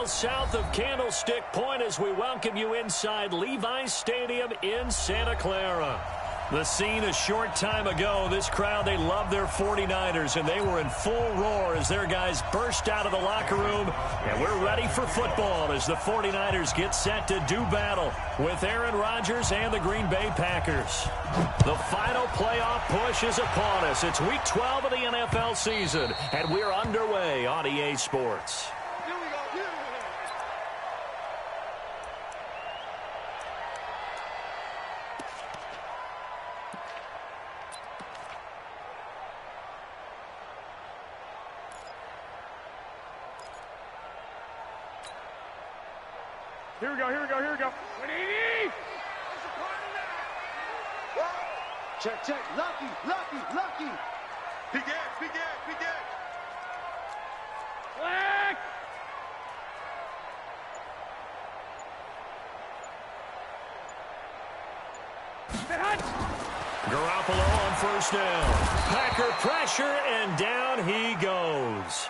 miles south of Candlestick Point as we welcome you inside Levi's Stadium in Santa Clara. The scene a short time ago, this crowd, they love their 49ers, and they were in full roar as their guys burst out of the locker room. And we're ready for football as the 49ers get set to do battle with Aaron Rodgers and the Green Bay Packers. The final playoff push is upon us. It's Week 12 of the NFL season, and we're underway on EA Sports. Here we go, here we go, here we go. 180! Check, check. Lucky, lucky, lucky. Big X, big X, big X. Flag! Garoppolo on first down. Packer pressure, and down he goes.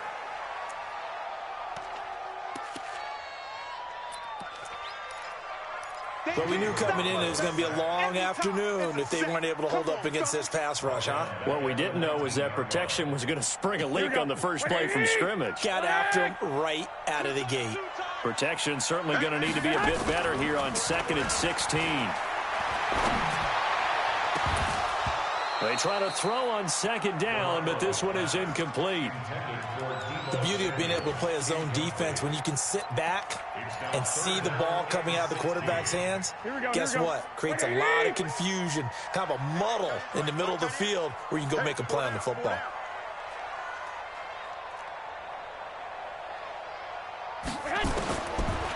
But we knew coming in it was going to be a long afternoon if they weren't able to hold up against this pass rush, huh? What we didn't know was that protection was going to spring a leak on the first play from scrimmage. Got after him right out of the gate. Protection certainly going to need to be a bit better here on 2nd and 16. They try to throw on 2nd down, but this one is incomplete. The beauty of being able to play a zone defense when you can sit back and see the ball coming out of the quarterback's hands, guess what? Creates a lot of confusion, kind of a muddle in the middle of the field where you can go make a play on the football.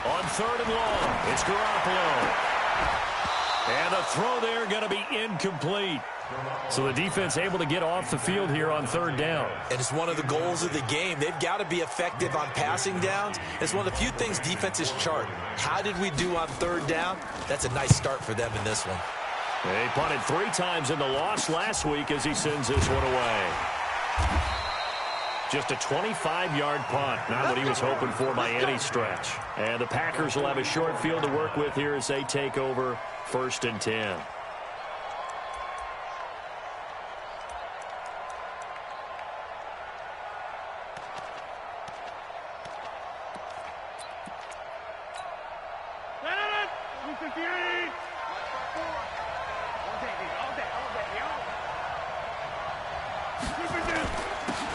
On 3rd and long, it's Garoppolo. And a throw there going to be incomplete. So the defense able to get off the field here on 3rd down. And it's one of the goals of the game. They've got to be effective on passing downs. It's one of the few things defenses chart. How did we do on 3rd down? That's a nice start for them in this one. They punted 3 times in the loss last week as he sends this one away. Just a 25-yard punt. Not what he was hoping for by any stretch. And the Packers will have a short field to work with here as they take over 1st and 10.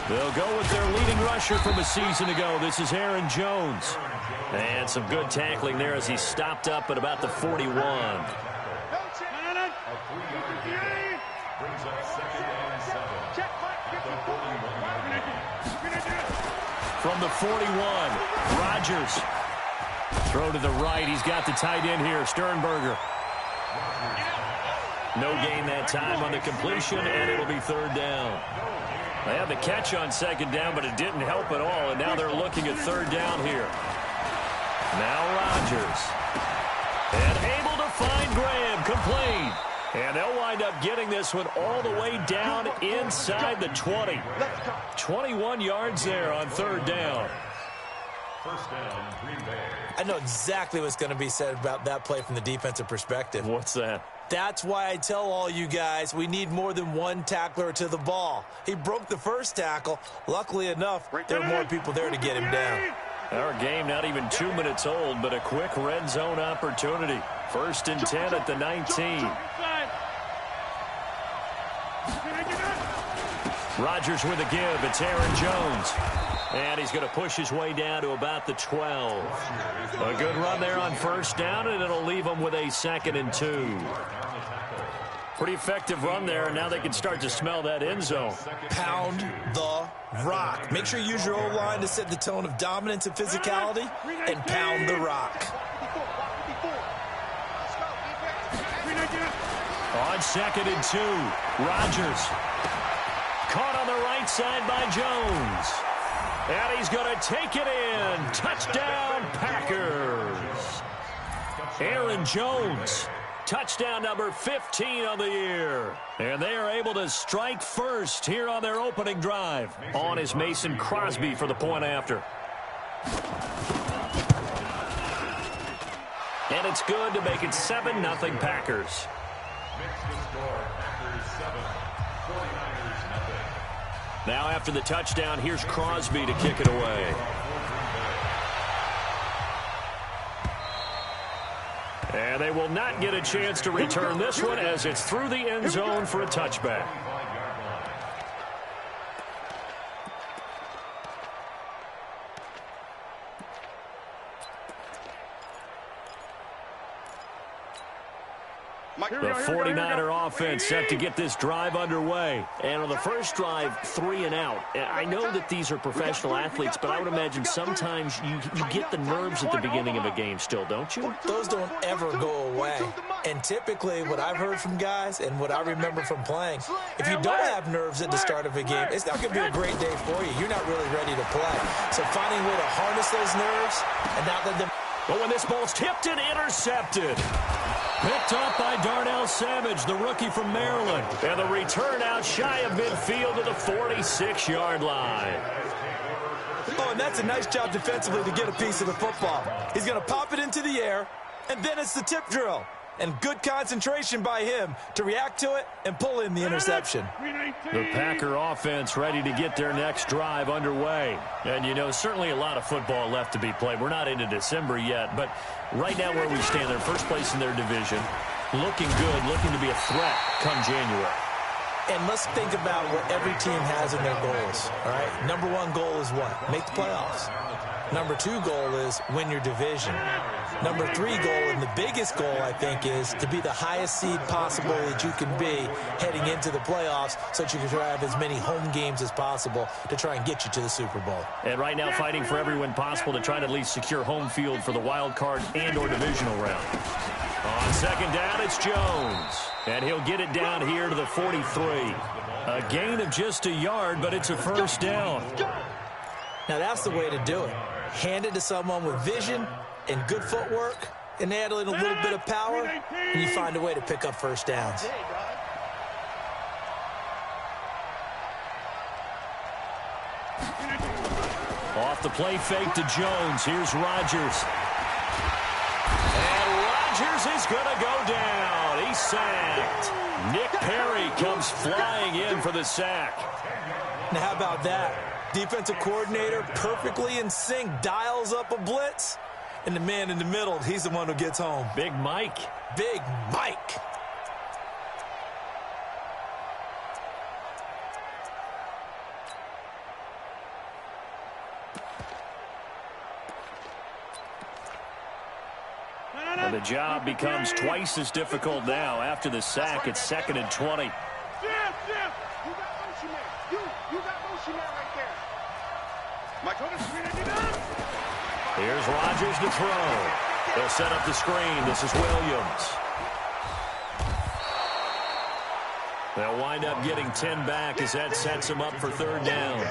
They'll go with their leading rusher from a season ago. This is Aaron Jones. And some good tackling there as he stopped up at about the 41. From the 41, Rodgers. Throw to the right. He's got the tight end here, Sternberger. No gain that time on the completion, and it'll be 3rd down. They had the catch on 2nd down, but it didn't help at all, and now they're looking at 3rd down here. Now Rodgers. And able to find Graham, complete. And they'll wind up getting this one all the way down inside the 20. 21 yards there on 3rd down. First down, Green Bay. I know exactly what's going to be said about that play from the defensive perspective. What's that? That's why I tell all you guys we need more than one tackler to the ball. He broke the first tackle. Luckily enough, there were more people there to get him down. Our game not even 2 minutes old, but a quick red zone opportunity. 1st and 10 at the 19. Rodgers with a give. It's Aaron Jones. And he's going to push his way down to about the 12. A good run there on 1st down, and it'll leave him with a 2nd and 2. Pretty effective run there, and now they can start to smell that end zone. Pound the rock. Make sure you use your O-line to set the tone of dominance and physicality, and pound the rock. On 2nd and 2, Rodgers. Caught on the right side by Jones. And he's going to take it in. Touchdown, Packers. Aaron Jones. Touchdown number 15 on the year. And they are able to strike first here on their opening drive. On is Mason Crosby for the point after. And it's good to make it 7-0 Packers. Makes the score Packers 7, 49ers nothing. Now after the touchdown, here's Crosby to kick it away. And they will not get a chance to return this one as it's through the end zone for a touchback. The 49er offense set to get this drive underway. And on the first drive, 3 and out. I know that these are professional athletes, but I would imagine sometimes you get the nerves at the beginning of a game still, don't you? Those don't ever go away. And typically what I've heard from guys and what I remember from playing, if you don't have nerves at the start of a game, it's not going to be a great day for you. You're not really ready to play. So finding a way to harness those nerves and not let them... But when this ball's tipped and intercepted. Picked off by Darnell Savage, the rookie from Maryland. And the return out shy of midfield to the 46-yard line. Oh, and that's a nice job defensively to get a piece of the football. He's going to pop it into the air, and then it's the tip drill. And good concentration by him to react to it and pull in the interception. The Packer offense ready to get their next drive underway. And, you know, certainly a lot of football left to be played. We're not into December yet, but right now where we stand, they're first place in their division. Looking good, looking to be a threat come January. And let's think about what every team has in their goals, all right? Number 1 goal is what? Make the playoffs. Number 2 goal is win your division. Number 3 goal, and the biggest goal, I think, is to be the highest seed possible that you can be heading into the playoffs so that you can try to have as many home games as possible to try and get you to the Super Bowl. And right now fighting for every win possible to try to at least secure home field for the wild card and or divisional round. On second down, it's Jones. And he'll get it down here to the 43. A gain of just a yard, but it's a first down. Now that's the way to do it. Hand it to someone with vision and good footwork, and add in a little bit of power, and you find a way to pick up first downs. Off the play fake to Jones. Here's Rodgers. And Rodgers is going to go down. He's sacked. Nick Perry comes flying in for the sack. Now how about that? Defensive coordinator perfectly in sync, dials up a blitz. And the man in the middle, he's the one who gets home. Big Mike. Big Mike. And the job becomes twice as difficult now. After the sack, it's 2nd and 20. You got motion there. You got motion there right there. Here's Rodgers to throw. They'll set up the screen. This is Williams. They'll wind up getting 10 back as that sets him up for 3rd down.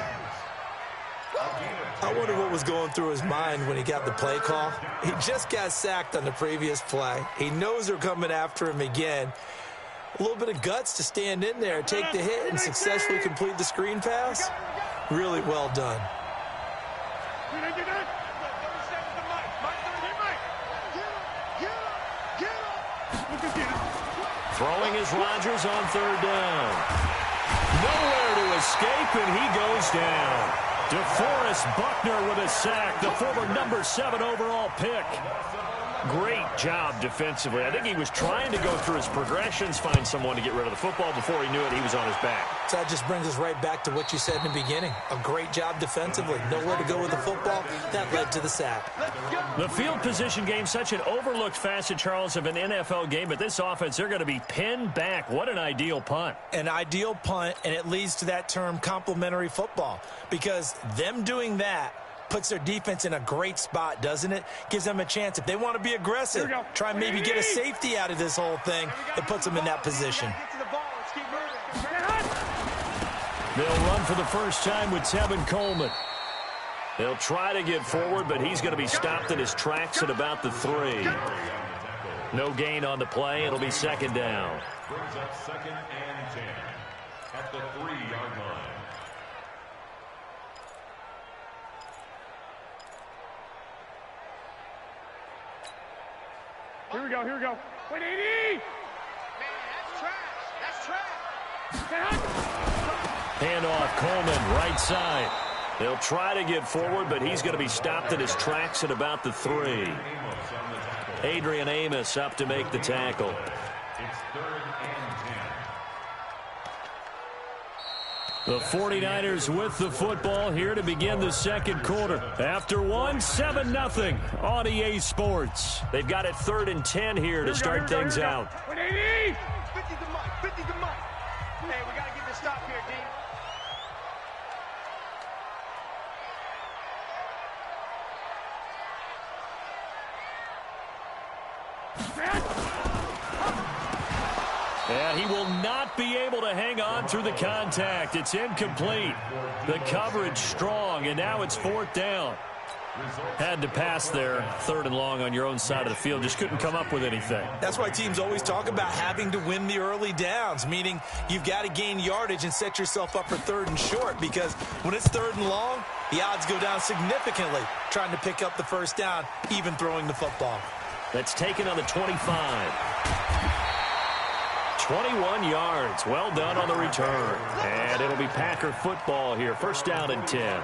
I wonder what was going through his mind when he got the play call. He just got sacked on the previous play. He knows they're coming after him again. A little bit of guts to stand in there, take the hit, and successfully complete the screen pass. Really well done. Throwing is Rodgers on 3rd down. Nowhere to escape, and he goes down. DeForest Buckner with a sack, the former number 7 overall pick. Great job defensively. I think he was trying to go through his progressions, find someone to get rid of the football. Before he knew it, he was on his back. So that just brings us right back to what you said in the beginning. A great job defensively. Nowhere to go with the football. That led to the sack. The field position game, such an overlooked facet, Charles, of an NFL game. But this offense, they're going to be pinned back. What an ideal punt. An ideal punt, and it leads to that term complementary football. Because them doing that puts their defense in a great spot, doesn't it? Gives them a chance. If they want to be aggressive, try and maybe get a safety out of this whole thing, it puts them in that position. They'll run for the first time with Tevin Coleman. They'll try to get forward, but he's going to be stopped in his tracks at about the 3. No gain on the play. It'll be 2nd down. Brings up 2nd and 10 at the 3-yard line. Here we go. Wait, 80! Man, that's trash. Handoff, Coleman, right side. They'll try to get forward, but he's going to be stopped in his tracks at about the 3. Adrian Amos up to make the tackle. It's 3rd and 10. The 49ers with the football here to begin the second quarter. After one, 7-0 on EA Sports. They've got it 3rd and 10 here to start things out. 80! 50 to Mike. Hey, we got to get this stop here, D. And he will not be able to hang on through the contact. It's incomplete. The coverage strong, and now it's 4th down. Had to pass there, 3rd and long on your own side of the field. Just couldn't come up with anything. That's why teams always talk about having to win the early downs, meaning you've got to gain yardage and set yourself up for 3rd and short, because when it's 3rd and long, the odds go down significantly trying to pick up the first down, even throwing the football. That's taken on the 25. 21 yards. Well done on the return. And it'll be Packer football here. 1st down and 10.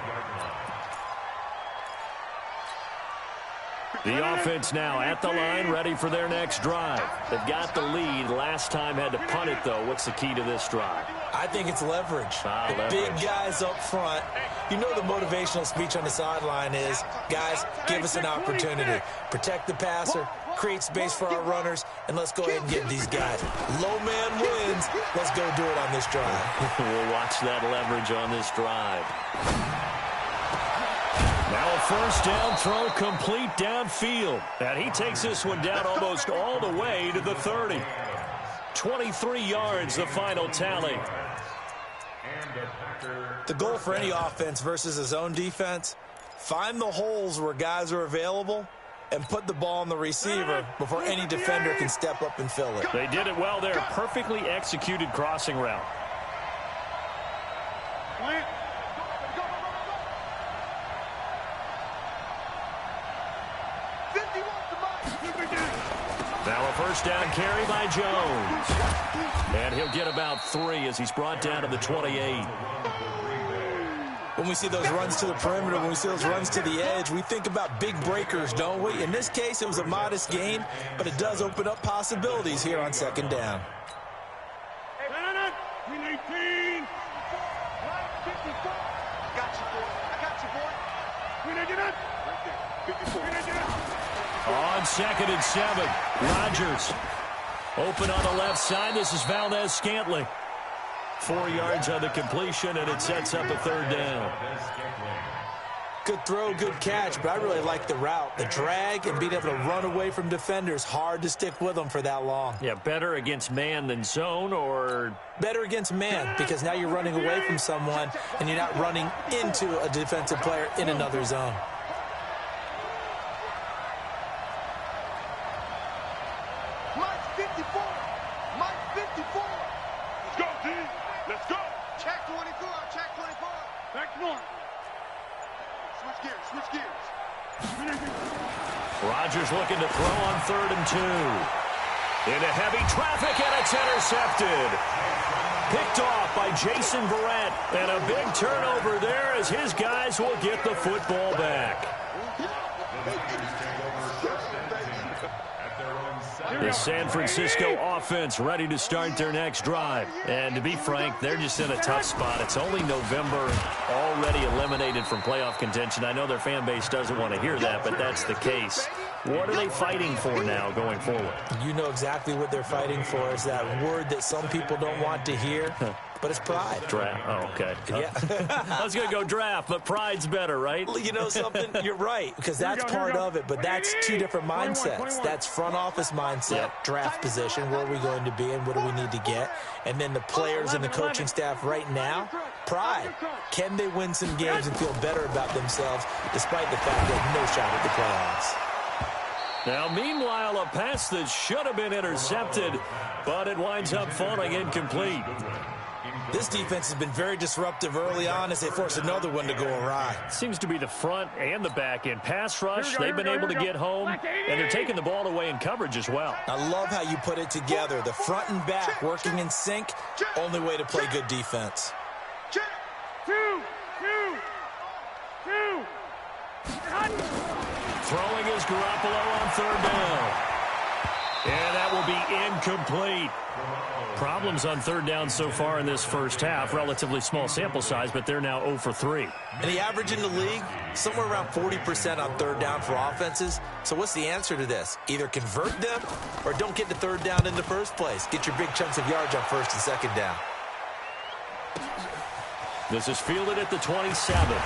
The offense now at the line, ready for their next drive. They've got the lead. Last time had to punt it, though. What's the key to this drive? I think it's leverage. The big guys up front. You know the motivational speech on the sideline is, guys, give us an opportunity. Protect the passer, create space for our runners, and let's go ahead and get these guys. Low man wins. Let's go do it on this drive. We'll watch that leverage on this drive. Now a 1st down throw complete downfield. And he takes this one down almost all the way to the 30. 23 yards, the final tally. The goal for any offense versus a zone defense, find the holes where guys are available and put the ball on the receiver before any defender can step up and fill it. They did it well there. Perfectly executed crossing route. Now a 1st down carry by Jones. And he'll get about 3 as he's brought down to the 28. When we see those runs to the perimeter, when we see those runs to the edge, we think about big breakers, don't we? In this case, it was a modest gain, but it does open up possibilities here on 2nd down. On 2nd and 7, Rodgers open on the left side. This is Valdez-Scantling. 4 yards on the completion, and it sets up a 3rd down. Good throw, good catch, but I really like the route. The drag and being able to run away from defenders, hard to stick with them for that long. Yeah, better against man than zone, or? Better against man, because now you're running away from someone, and you're not running into a defensive player in another zone. Mike 54. Let's go, D. Let's go. Check 24. Back one. Switch gears. Rodgers looking to throw on 3rd and 2. Into heavy traffic, and it's intercepted. Picked off by Jason Verrett. And a big turnover there as his guys will get the football back. The San Francisco offense ready to start their next drive. And to be frank, they're just in a tough spot. It's only November, already eliminated from playoff contention. I know their fan base doesn't want to hear that, but that's the case. What are they fighting for now going forward? You know exactly what they're fighting for. Is that word that some people don't want to hear, but it's pride. Draft. Oh, okay. Yeah. I was going to go draft, but pride's better, right? You know something? You're right, because that's part of it, but that's 2 different mindsets. That's front office mindset, draft position, where are we going to be and what do we need to get? And then the players and the coaching staff right now, pride. Can they win some games and feel better about themselves despite the fact they have no shot at the playoffs? Now, meanwhile, a pass that should have been intercepted, but it winds up falling incomplete. This defense has been very disruptive early on as they force another one to go awry. Seems to be the front and the back end. Pass rush, they've been able to get home, and they're taking the ball away in coverage as well. I love how you put it together. The front and back working in sync, only way to play good defense. Throwing is Garoppolo on third down. And that will be incomplete. Problems on third down so far in this first half. Relatively small sample size, but they're now 0 for 3. And the average in the league, somewhere around 40% on third down for offenses. So what's the answer to this? Either convert them or don't get to third down in the first place. Get your big chunks of yards on first and second down. This is fielded at the 27.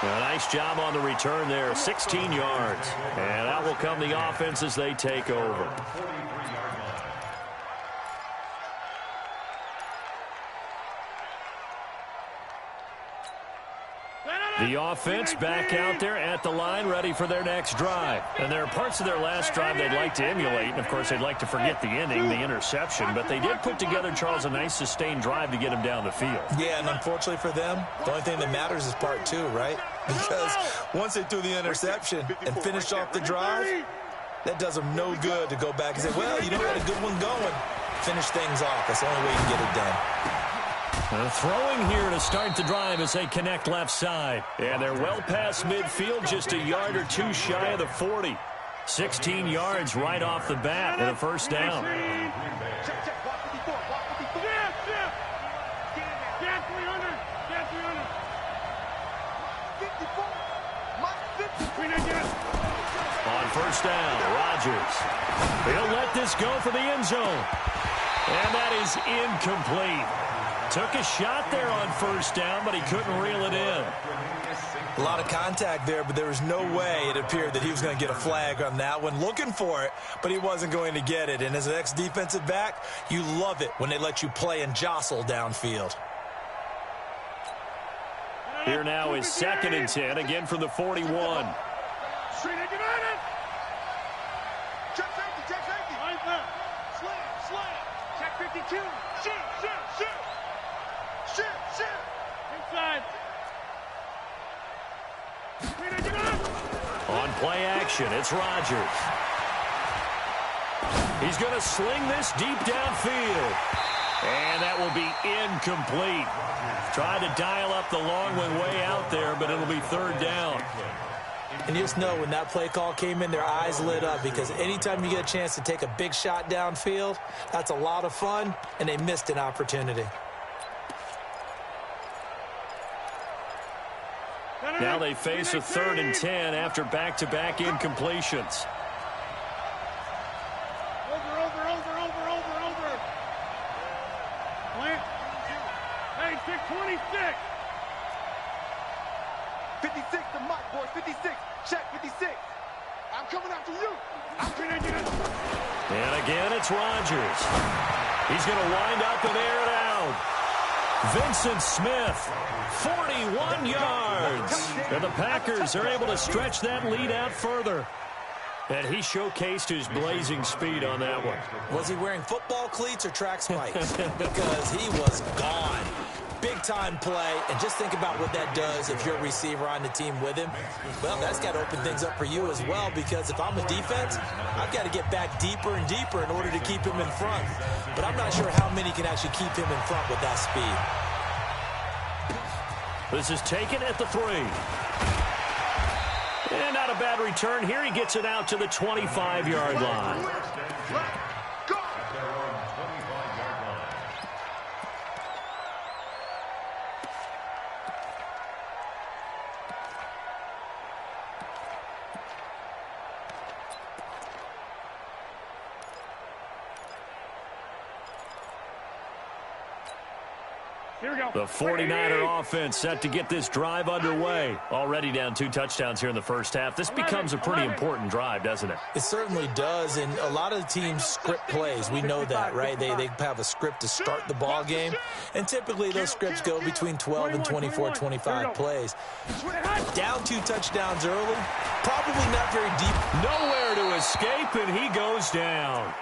A nice job on the return there, 16 yards. And out will come the offense as they take over. The offense back out there at the line, ready for their next drive. And there are parts of their last drive they'd like to emulate, and of course they'd like to forget the ending, the interception, but they did put together, Charles, a nice sustained drive to get him down the field. Yeah, and unfortunately for them, the only thing that matters is part 2, right? Because once they threw the interception and finished off the drive, that does them no good to go back and say, well, you know, we had a good one going. Finish things off. That's the only way you can get it done. Throwing here to start the drive as they connect left side. And they're well past midfield, just a yard or two shy of the 40. 16 yards right off the bat and a first down. On first down, Rodgers. He'll let this go for the end zone. And that is incomplete. Took a shot there on first down, but he couldn't reel it in. A lot of contact there, but there was no way it appeared that he was going to get a flag on that one. Looking for it, but he wasn't going to get it. And as an ex-defensive back, you love it when they let you play and jostle downfield. Here now is 2nd and 10, again from the 41. On play action, it's Rodgers. He's going to sling this deep downfield. And that will be incomplete. Tried to dial up the long one way out there, but it'll be third down. And you just know when that play call came in, their eyes lit up, because anytime you get a chance to take a big shot downfield, that's a lot of fun, and they missed an opportunity. Now they face a 3rd and 10 after back-to-back incompletions. Hey, 626. 56 to Mike, boys. 56. Check 56. I'm coming after you. And again, it's Rodgers. He's going to wind up and air it out. Vincent Smith, 41 yards. And the Packers are able to stretch that lead out further. And he showcased his blazing speed on that one. Was he wearing football cleats or track spikes? Because he was gone. Big-time play, and just think about what that does if you're a receiver on the team with him. Well, that's got to open things up for you as well, because if I'm a defense, I've got to get back deeper and deeper in order to keep him in front. But I'm not sure how many can actually keep him in front with that speed. This is taken at the 3. And not a bad return here. He gets it out to the 25-yard line. Here we go. The 49er offense set to get this drive underway. Already down 2 touchdowns here in the first half. This becomes a pretty important drive, doesn't it? It certainly does, and a lot of the teams script plays. We know that, right? They have a script to start the ball game, and typically those scripts go between 12 and 24, 25 plays. Down 2 touchdowns early, probably not very deep. Nowhere to escape, and he goes down.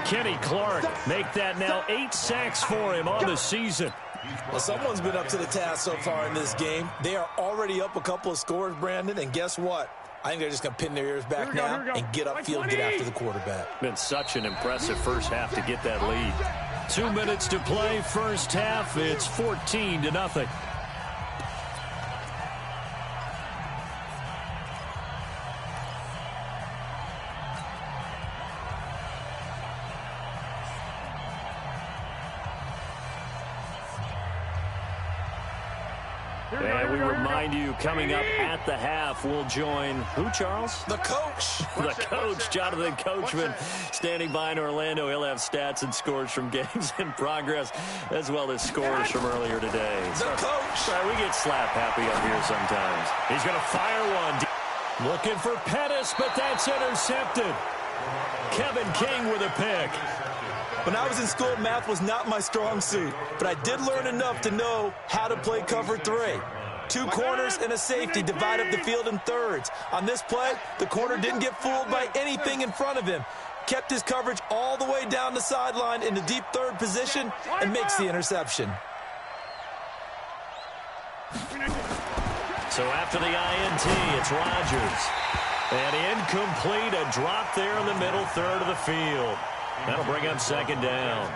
Kenny Clark make that now 8 sacks for him on the season. Well, someone's been up to the task so far in this game. They are already up a couple of scores, Brandon, and guess what? I think they're just going to pin their ears back now and get upfield and get after the quarterback. Been such an impressive first half to get that lead. 2 minutes to play, first half. It's 14-0. And we remind you, coming up at the half, we'll join who, Charles? The coach. The coach, Jonathan Coachman, standing by in Orlando. He'll have stats and scores from games in progress, as well as scores from earlier today. The coach. Sorry, we get slap happy up here sometimes. He's going to fire one. Looking for Pettis, but that's intercepted. Kevin King with a pick. When I was in school, math was not my strong suit, but I did learn enough to know how to play cover 3. 2 corners and a safety divide up the field in thirds. On this play, the corner didn't get fooled by anything in front of him. Kept his coverage all the way down the sideline in the deep third position and makes the interception. So after the INT, it's Rodgers. And incomplete, a drop there in the middle third of the field. That'll bring up second down.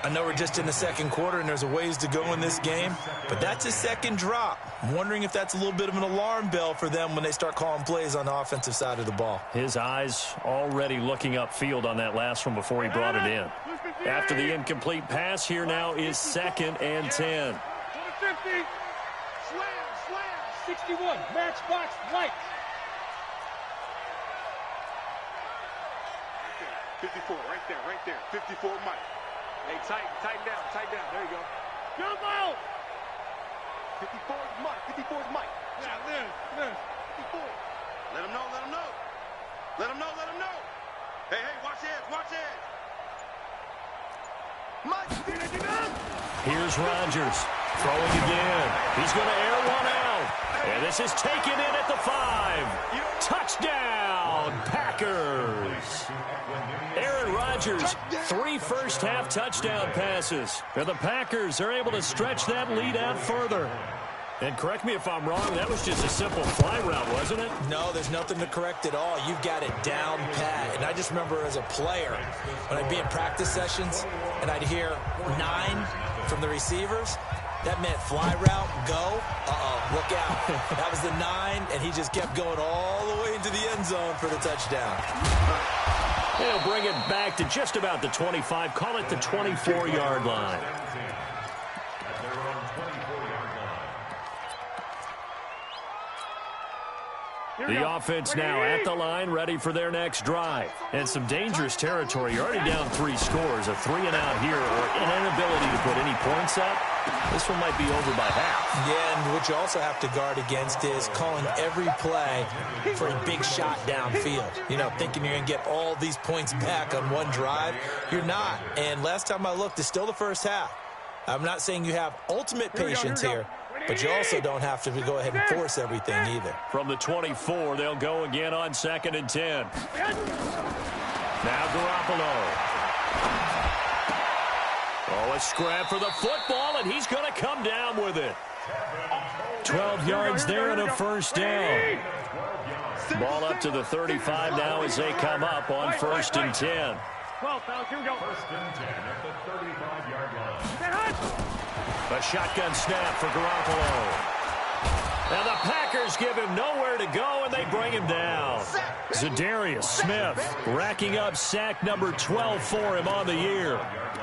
I know we're just in the second quarter and there's a ways to go in this game, but that's a second drop. I'm wondering if that's a little bit of an alarm bell for them when they start calling plays on the offensive side of the ball. His eyes already looking upfield on that last one before he brought it in. After the incomplete pass, here now is 2nd and 10. 50. Slam, 61. Matchbox light. 54, right there. 54, Mike. Hey, tighten down. There you go. Jump out! 54 is Mike. 54 is Mike. Yeah, Lynn. 54. Let him know. Let him know. Hey, watch it. Mike. Here's Rodgers throwing again. He's going to air one out. And this is taken in at the 5. Touchdown, Packers. Aaron Rodgers, 3 first-half touchdown passes. And the Packers are able to stretch that lead out further. And correct me if I'm wrong, that was just a simple fly route, wasn't it? No, there's nothing to correct at all. You've got it down pat. And I just remember as a player, when I'd be in practice sessions and I'd hear 9 from the receivers, that meant fly route, go. Look out. That was the 9, and he just kept going all the way into the end zone for the touchdown. They'll bring it back to just about the 25. Call it the 24-yard line. The offense now at the line, ready for their next drive. And some dangerous territory. You're already down 3 scores. A 3-and-out here or an inability to put any points up. This one might be over by half. Yeah, and what you also have to guard against is calling every play for a big shot downfield. You know, thinking you're going to get all these points back on one drive. You're not. And last time I looked, it's still the first half. I'm not saying you have ultimate patience here, but you also don't have to go ahead and force everything either. From the 24, they'll go again on 2nd and 10. Now Garoppolo. Oh, a scrap for the football, and he's going to come down with it. 12 yards there and a first down. Ball up to the 35 now as they come up on 1st and 10. 12, here we go. 1st and 10 at the 35-yard line. A shotgun snap for Garoppolo. Now the Packers give him nowhere to go, and they bring him down. Za'Darius Smith racking up sack number 12 for him on the year.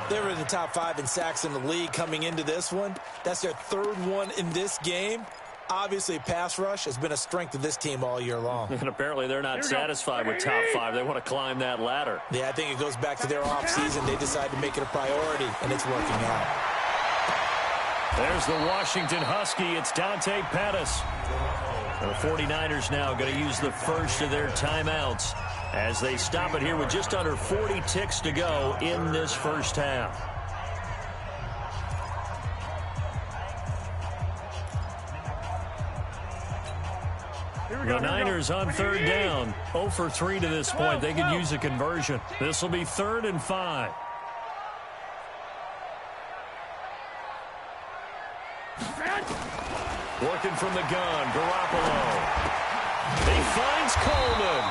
They were in the top 5 in sacks in the league coming into this one. That's their 3rd one in this game. Obviously, pass rush has been a strength of this team all year long. And apparently they're not satisfied with top 5. They want to climb that ladder. Yeah, I think it goes back to their offseason. They decided to make it a priority, and it's working out. There's the Washington Husky. It's Dante Pettis. The 49ers now going to use the first of their timeouts as they stop it here with just under 40 ticks to go in this first half. Here The Niners on third down. 0 for 3 to this point. They could use a conversion. This will be 3rd and 5. Working from the gun, Garoppolo. He finds Coleman.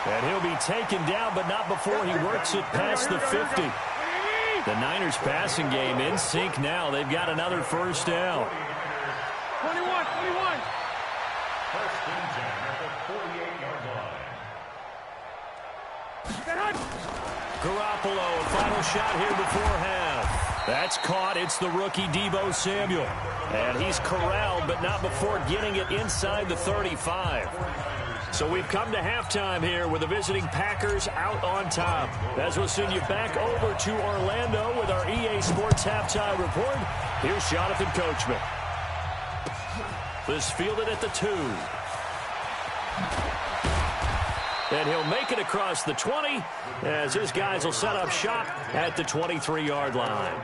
And he'll be taken down, but not before he works it past the 50. The Niners passing game in sync now. They've got another first down. 21. First and 10 at the 48-yard line. Garoppolo, a final shot here before half. That's caught. It's the rookie Deebo Samuel. And he's corralled, but not before getting it inside the 35. So we've come to halftime here with the visiting Packers out on top. As we'll send you back over to Orlando with our EA Sports Halftime Report. Here's Jonathan Coachman. This fielded at the 2. And he'll make it across the 20 as his guys will set up shop at the 23-yard line.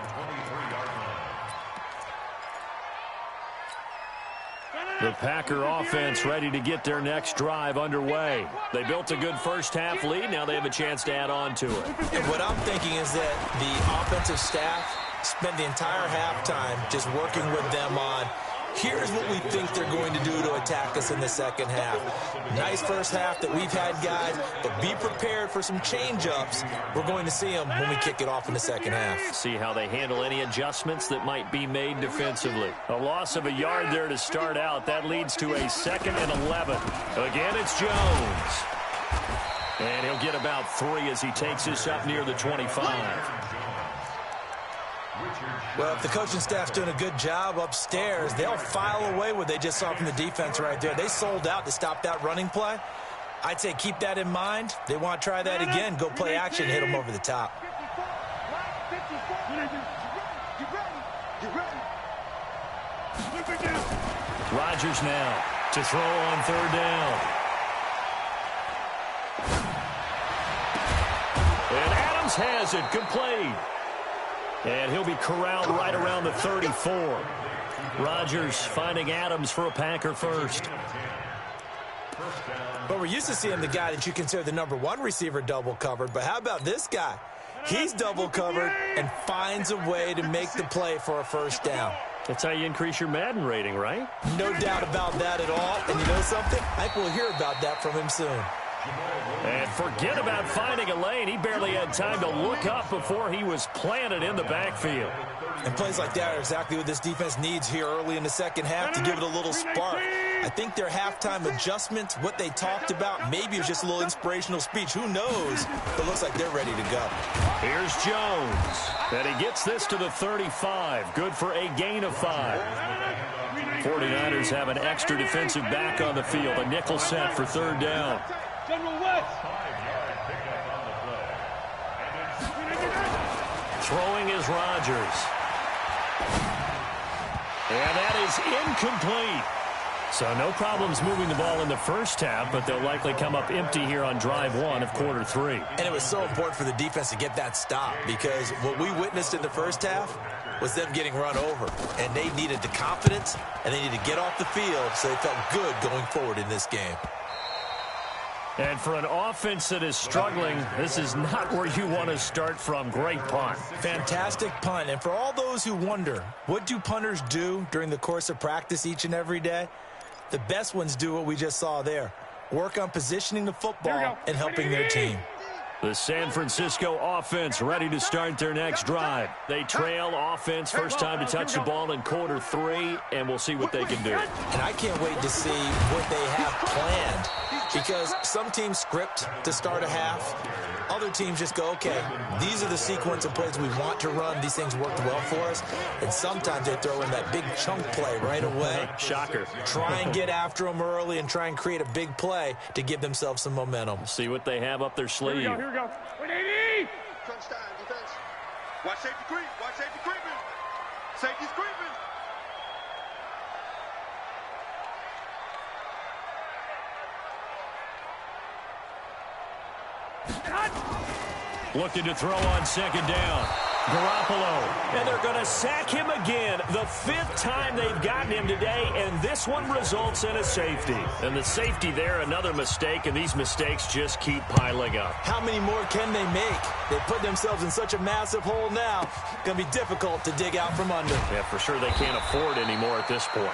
The Packer offense ready to get their next drive underway. They built a good first-half lead. Now they have a chance to add on to it. And what I'm thinking is that the offensive staff spent the entire halftime just working with them on, here's what we think they're going to do to attack us in the second half. Nice first half that we've had, guys, but be prepared for some change-ups. We're going to see them when we kick it off in the second half. See how they handle any adjustments that might be made defensively. A loss of a yard there to start out. That leads to a 2nd and 11. Again, it's Jones. And he'll get about 3 as he takes this up near the 25. Well, if the coaching staff's doing a good job upstairs, they'll file away what they just saw from the defense right there. They sold out to stop that running play. I'd say keep that in mind. They want to try that again. Go play action, hit them over the top. Rodgers now to throw on third down. And Adams has it, complete. And he'll be corralled right around the 34. Rodgers finding Adams for a Packer first. But we're used to seeing the guy that you consider the number 1 receiver double covered. But how about this guy? He's double covered and finds a way to make the play for a first down. That's how you increase your Madden rating, right? No doubt about that at all. And you know something? I think we'll hear about that from him soon. And forget about finding a lane. He barely had time to look up before he was planted in the backfield. And plays like that are exactly what this defense needs here early in the second half to give it a little spark. I think their halftime adjustment, what they talked about, maybe it was just a little inspirational speech. Who knows? But it looks like they're ready to go. Here's Jones. And he gets this to the 35. Good for a gain of 5. 49ers have an extra defensive back on the field. A nickel set for third down. Throwing is Rodgers. And that is incomplete. So no problems moving the ball in the first half, but they'll likely come up empty here on drive 1 of quarter 3. And it was so important for the defense to get that stop because what we witnessed in the first half was them getting run over. And they needed the confidence, and they needed to get off the field so they felt good going forward in this game. And for an offense that is struggling, this is not where you want to start from. Great punt. Fantastic punt. And for all those who wonder, what do punters do during the course of practice each and every day? The best ones do what we just saw there. Work on positioning the football and helping their team. The San Francisco offense ready to start their next drive. They trail offense, first time to touch the ball in quarter 3, and we'll see what they can do. And I can't wait to see what they have planned because some teams script to start a half. Other teams just go, okay, these are the sequence of plays we want to run. These things worked well for us. And sometimes they throw in that big chunk play right away. Shocker. Try and get after them early and try and create a big play to give themselves some momentum. See what they have up their sleeve. Here we go. 180. Crunch time, defense. Watch safety creep. Watch safety creeping. Safety's creeping. Looking to throw on second down. Garoppolo. And they're going to sack him again. The 5th time they've gotten him today, and this one results in a safety. And the safety there, another mistake, and these mistakes just keep piling up. How many more can they make? They put themselves in such a massive hole now. Going to be difficult to dig out from under. Yeah, for sure they can't afford any more at this point.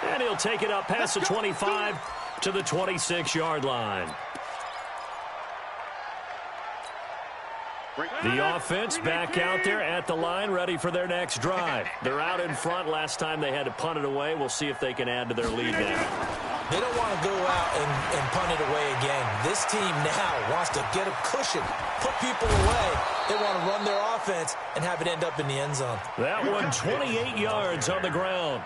And he'll take it up past the 25 to the 26-yard line. The offense back out there at the line, ready for their next drive. They're out in front. Last time they had to punt it away. We'll see if they can add to their lead now. They don't want to go out and punt it away again. This team now wants to get a cushion, put people away. They want to run their offense and have it end up in the end zone. That one 28 yards on the ground.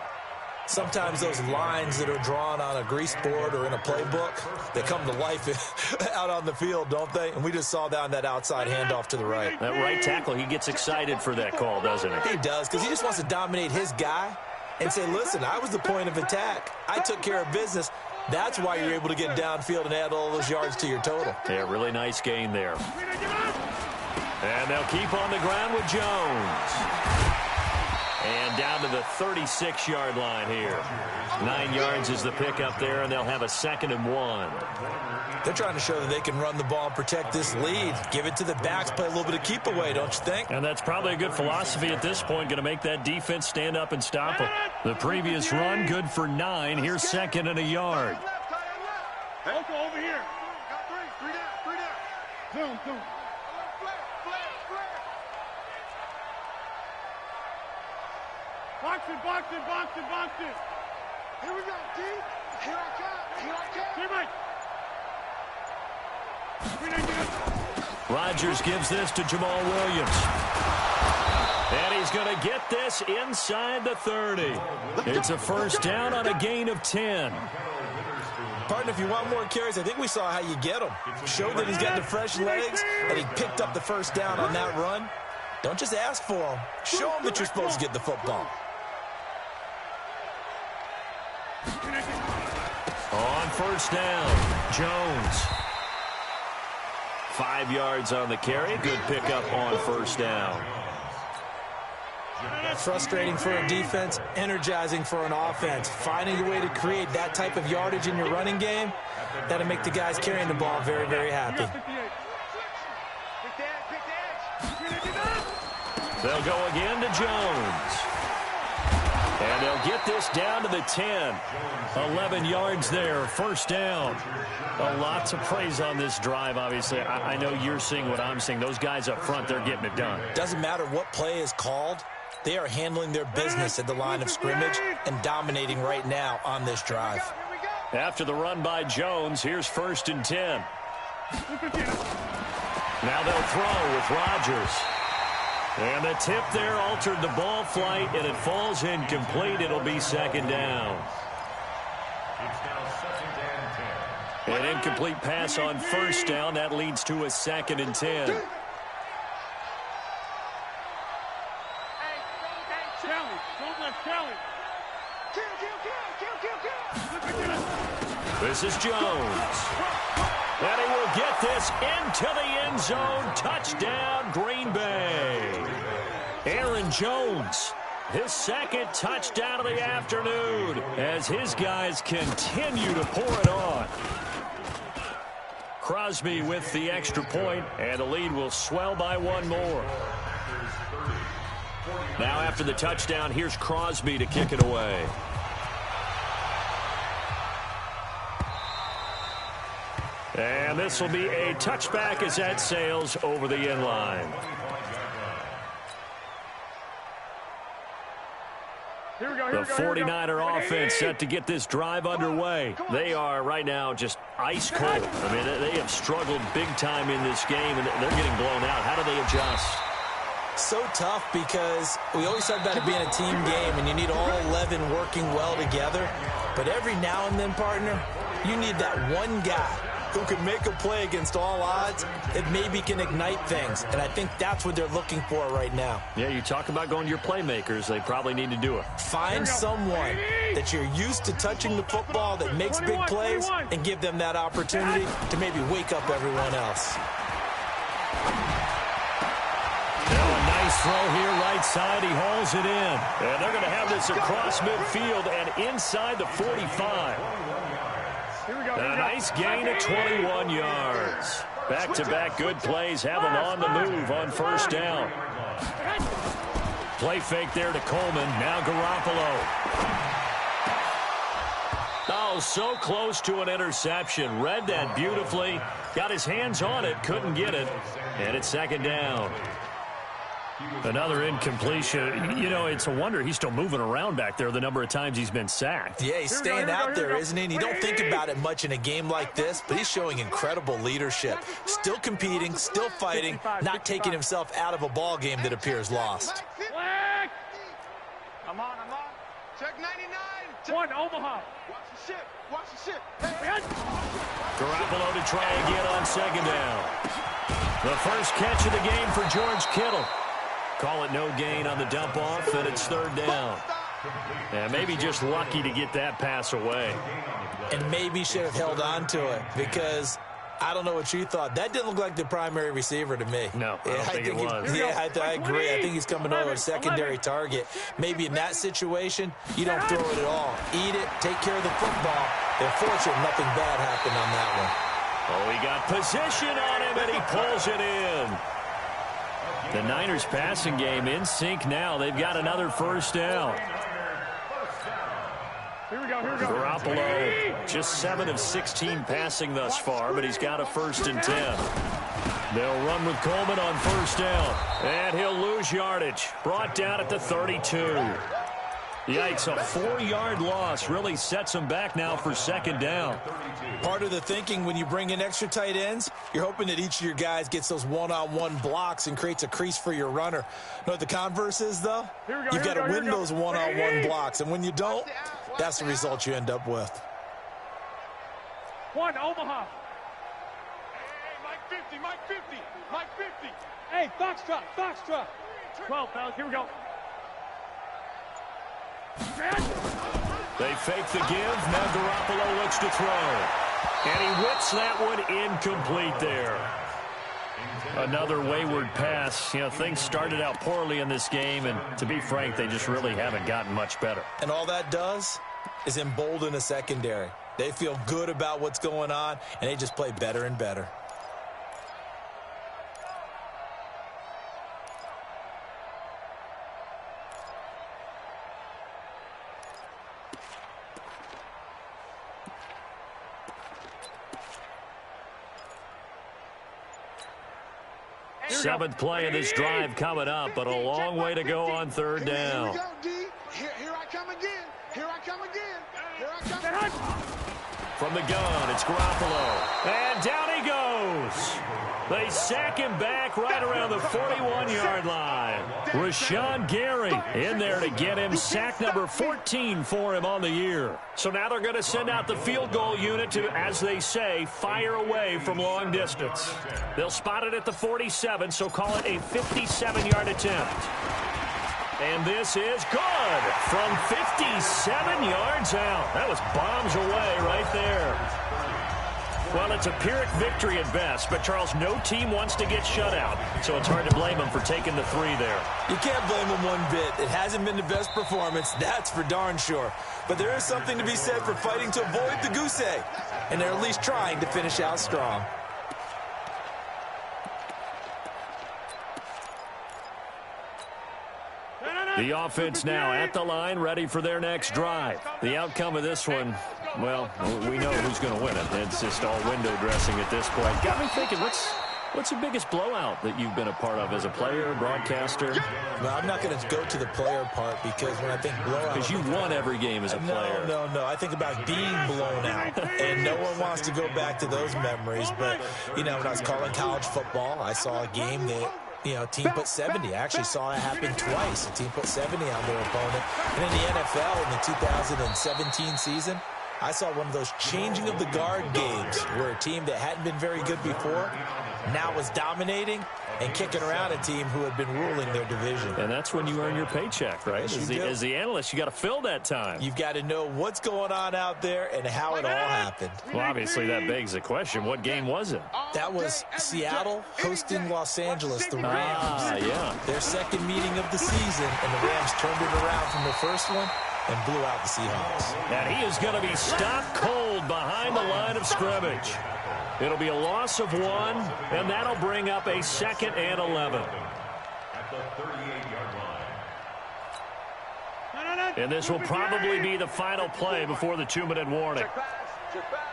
Sometimes those lines that are drawn on a grease board or in a playbook, they come to life out on the field, don't they? And we just saw that on that outside handoff to the right. That right tackle, he gets excited for that call, doesn't he? He does, because he just wants to dominate his guy and say, listen, I was the point of attack. I took care of business. That's why you're able to get downfield and add all those yards to your total. Yeah, really nice gain there. And they'll keep on the ground with Jones. And down to the 36-yard line here. 9 yards is the pickup there, and they'll have a 2nd and 1. They're trying to show that they can run the ball and protect this lead. Give it to the backs, play a little bit of keep away, don't you think? And that's probably a good philosophy at this point, going to make that defense stand up and stop them. The previous run, good for 9. Here's 2nd and a yard. Uncle, over here. Got 3 down. Zoom. Box it. Here we go, D. Here I come. Rodgers gives this to Jamal Williams. And he's going to get this inside the 30. It's a first down on a gain of 10. Partner, if you want more carries, I think we saw how you get him. Showed that he's got the fresh legs, and he picked up the first down on that run. Don't just ask for him. Show him that you're supposed to get the football. On first down, Jones. 5 yards on the carry. Good pickup on first down. Frustrating for a defense, energizing for an offense. Finding a way to create that type of yardage in your running game, that'll make the guys carrying the ball very, very happy. They'll go again to Jones. And they'll get this down to the 10. 11 yards there, first down. A lot to praise on this drive, obviously. I know you're seeing what I'm seeing. Those guys up front, they're getting it done. Doesn't matter what play is called. They are handling their business at the line of scrimmage and dominating right now on this drive. After the run by Jones, here's 1st and 10. Now they'll throw with Rodgers. And the tip there altered the ball flight, and it falls incomplete. It'll be 2nd down. An incomplete pass on first down. That leads to a 2nd and 10. This is Jones. And he will get this into the end zone. Touchdown, Green Bay. Aaron Jones, his 2nd touchdown of the afternoon as his guys continue to pour it on. Crosby with the extra point, and the lead will swell by 1 more. Now after the touchdown, here's Crosby to kick it away. And this will be a touchback as that sails over the end line. The 49er offense set to get this drive underway. They are right now just ice cold. I mean, they have struggled big time in this game, and they're getting blown out. How do they adjust? So tough because we always talk about it being a team game, and you need all 11 working well together. But every now and then, partner, you need that one guy who can make a play against all odds that maybe can ignite things. And I think that's what they're looking for right now. Yeah, you talk about going to your playmakers. They probably need to do it. Find someone that you're used to touching the football that makes big plays and give them that opportunity to maybe wake up everyone else. Now a nice His throw here right side. He hauls it in. And they're going to have this across midfield and inside the 45. A nice gain of 21 yards. Back-to-back good plays have them on the move on first down. Play fake there to Coleman. Now Garoppolo. Oh, so close to an interception. Read that beautifully. Got his hands on it. Couldn't get it. And it's second down. Another incompletion. You know, it's a wonder he's still moving around back there the number of times he's been sacked. Yeah, he's staying out there, isn't he? And you don't think about it much in a game like this, but he's showing incredible leadership. Still competing, still fighting, not taking himself out of a ball game that appears lost. I'm on. Check 99. One, Omaha. Watch the ship. Garoppolo to try again on second down. The first catch of the game for George Kittle. Call it no gain on the dump off, and it's third down. And maybe just lucky to get that pass away. And maybe should have held on to it because I don't know what you thought. That didn't look like the primary receiver to me. No, I don't think it was. Yeah, I agree. I think he's coming over a secondary target. Maybe in that situation, you don't throw it at all. Eat it, take care of the football. They're fortunate nothing bad happened on that one. Oh, he got position on him, and he pulls it in. The Niners passing game in sync now. They've got another first down. Here we go. Garoppolo, just 7 of 16 passing thus far, but he's got a 1st and 10. They'll run with Coleman on first down, and he'll lose yardage. Brought down at the 32. Yikes, a 4-yard loss really sets them back now for second down. Part of the thinking when you bring in extra tight ends, you're hoping that each of your guys gets those one-on-one blocks and creates a crease for your runner. You know what the converse is, though? You've got to win those one-on-one blocks, and when you don't, that's the result you end up with. One, Omaha. Hey, Mike 50. Hey, Foxtrot. 12, fellas, here we go. They fake the give. Now Garoppolo looks to throw. And he whips that one incomplete there. Another wayward pass. You know, things started out poorly in this game, and to be frank, they just really haven't gotten much better. And all that does is embolden a secondary. They feel good about what's going on, and they just play better and better. Seventh play of this drive coming up, but a long way to go on third down. Here we go, D. Here I come again. From the gun, it's Garoppolo. And down he goes. They sack him back right around the 41-yard line. Rashawn Gary in there to get him sack number 14 for him on the year. So now they're going to send out the field goal unit to, as they say, fire away from long distance. They'll spot it at the 47, so call it a 57-yard attempt. And this is good from 57 yards out. That was bombs away right there. Well, it's a Pyrrhic victory at best, but, Charles, no team wants to get shut out, so it's hard to blame them for taking the 3 there. You can't blame them one bit. It hasn't been the best performance, that's for darn sure. But there is something to be said for fighting to avoid the goose egg, and they're at least trying to finish out strong. The offense now at the line, ready for their next drive. The outcome of this one, well, we know who's going to win it. It's just all window dressing at this point. Got me thinking, what's the biggest blowout that you've been a part of as a player, broadcaster? Well, I'm not going to go to the player part because when I think blowout... Because you won every game as a player. No. I think about being blown out, and no one wants to go back to those memories. But, you know, when I was calling college football, I saw a game that... You know, team put 70. I actually saw it happen twice. A team put 70 on their opponent. And in the NFL in the 2017 season, I saw one of those changing of the guard games where a team that hadn't been very good before now was dominating and kicking around a team who had been ruling their division. And that's when you earn your paycheck, right? As the analyst, you got to fill that time. You've got to know what's going on out there and how it all happened. Well, obviously, that begs the question, what game was it? That was Seattle hosting Los Angeles, the Rams. Yeah. Their second meeting of the season, and the Rams turned it around from the first one and blew out the Seahawks. And he is going to be stopped cold behind the line of scrimmage. It'll be a loss of 1, and that'll bring up a 2nd and 11. At the 38-yard line. And this will probably be the final play before the 2-minute warning. Check pass. Check pass.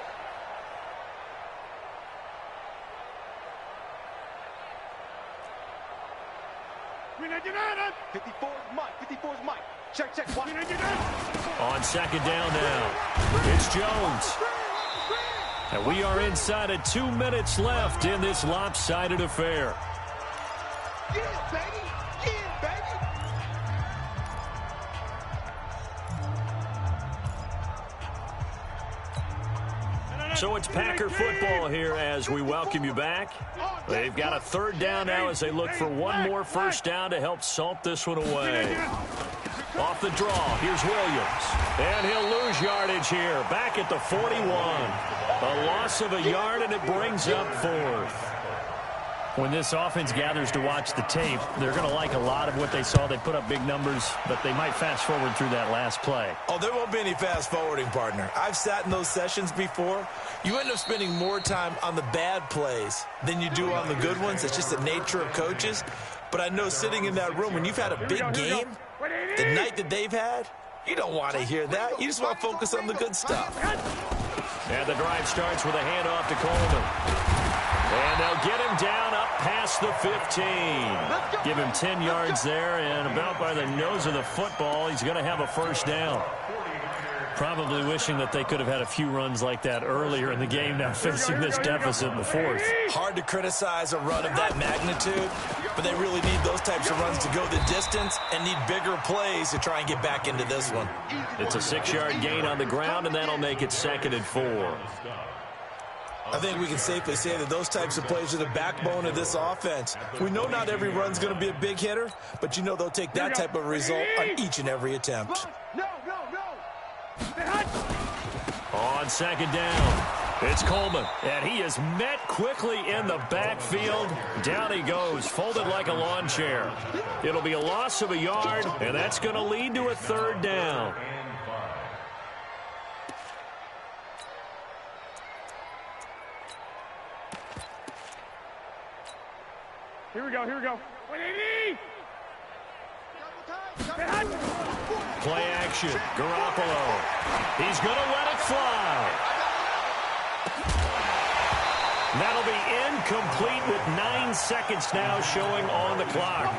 Mike. 54's Mike. Check. Watch. On 2nd down now, it's Jones. And we are inside of 2 minutes left in this lopsided affair. Yeah, baby. Yeah, baby. So it's Packer football here as we welcome you back. They've got a 3rd down now as they look for one more first down to help salt this one away. Off the draw, here's Williams. And he'll lose yardage here, back at the 41. A loss of a yard, and it brings up 4th. When this offense gathers to watch the tape, they're going to like a lot of what they saw. They put up big numbers, but they might fast forward through that last play. Oh, there won't be any fast forwarding, partner. I've sat in those sessions before. You end up spending more time on the bad plays than you do on the good ones. It's just the nature of coaches. But I know sitting in that room, when you've had a big game, the night that they've had, you don't want to hear that. You just want to focus on the good stuff. And the drive starts with a handoff to Coleman. And they'll get him down up past the 15. Give him 10 yards there, and about by the nose of the football, he's going to have a first down. Probably wishing that they could have had a few runs like that earlier in the game, now facing this deficit in the 4th. Hard to criticize a run of that magnitude, but they really need those types of runs to go the distance and need bigger plays to try and get back into this one. It's a 6-yard gain on the ground, and that'll make it 2nd and 4. I think we can safely say that those types of plays are the backbone of this offense. We know not every run's going to be a big hitter, but you know they'll take that type of result on each and every attempt. No. On 2nd down, it's Coleman, and he is met quickly in the backfield. Down he goes, folded like a lawn chair. It'll be a loss of a yard, and that's going to lead to a 3rd down. Here we go. Play action, Garoppolo. He's going to let it fly. That'll be incomplete with 9 seconds now showing on the clock.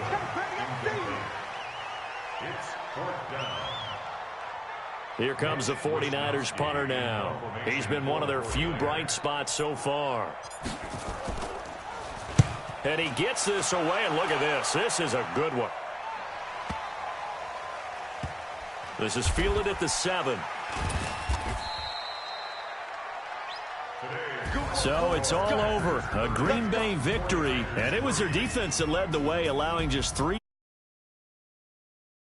It's 4th down. Here comes the 49ers punter now. He's been one of their few bright spots so far. And he gets this away, and look at this. This is a good one. This is fielded at the 7. So it's all over. A Green Bay victory, and it was their defense that led the way, allowing just 3